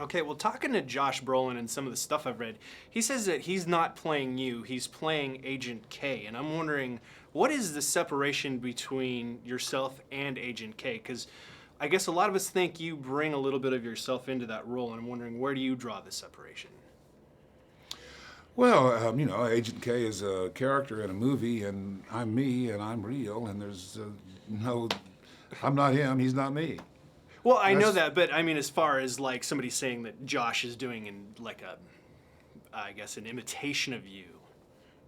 Okay, well, talking to Josh Brolin and some of the stuff I've read, he says that he's not playing you, he's playing Agent K. And I'm wondering, what is the separation between yourself and Agent K? Because I guess a lot of us think you bring a little bit of yourself into that role, and I'm wondering, where do you draw the separation? Well, Agent K is a character in a movie, and I'm me, and I'm real, and there's no, I'm not him, he's not me. Well, I know That's- that, but I mean, as far as like somebody saying that Josh is doing like I guess an imitation of you,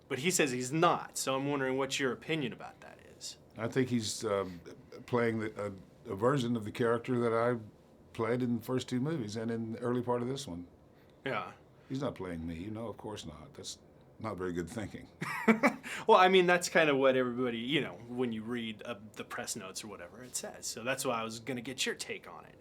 but he says he's not. So I'm wondering what your opinion about that is. I think he's playing a version of the character that I played in the first two movies and in the early part of this one. Yeah. He's not playing me, of course not. That's not very good thinking. Well, I mean, that's kind of what everybody, when you read the press notes or whatever it says. So that's why I was going to get your take on it.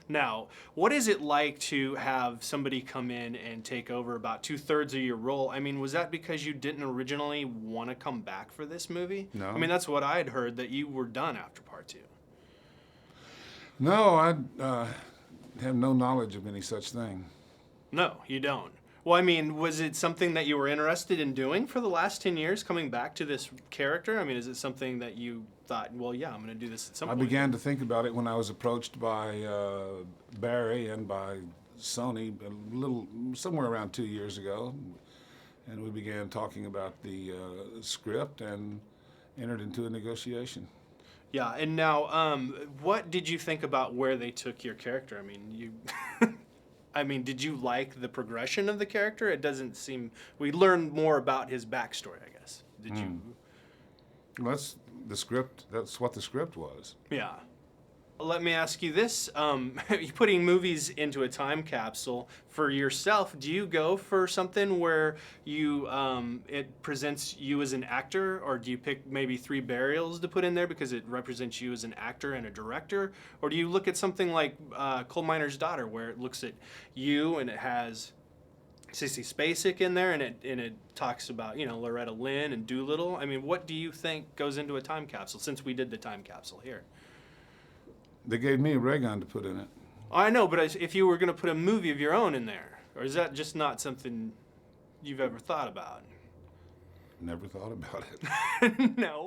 Now, what is it like to have somebody come in and take over about 2/3 of your role? I mean, was that because you didn't originally want to come back for this movie? No. I mean, that's what I had heard, that you were done after part 2. No, I have no knowledge of any such thing. No, you don't. Well, I mean, was it something that you were interested in doing for the last 10 years, coming back to this character? I mean, is it something that you thought, well, yeah, I'm going to do this at some I point? began to think about it when I was approached by Barry and by Sony somewhere around 2 years ago, and we began talking about the script and entered into a negotiation. Yeah, and now, what did you think about where they took your character? I mean, did you like the progression of the character? It doesn't seem, we learned more about his backstory, I guess. Did you? Well, that's the script. That's what the script was. Yeah. Let me ask you this. You're putting movies into a time capsule. For yourself, do you go for something where it presents you as an actor, or do you pick maybe 3 burials to put in there because it represents you as an actor and a director? Or do you look at something like Coal Miner's Daughter, where it looks at you and it has Sissy Spacek in there, and it talks about, Loretta Lynn and Doolittle? I mean, what do you think goes into a time capsule, since we did the time capsule here? They gave me a ray gun to put in it. I know, but if you were going to put a movie of your own in there, or is that just not something you've ever thought about? Never thought about it. No.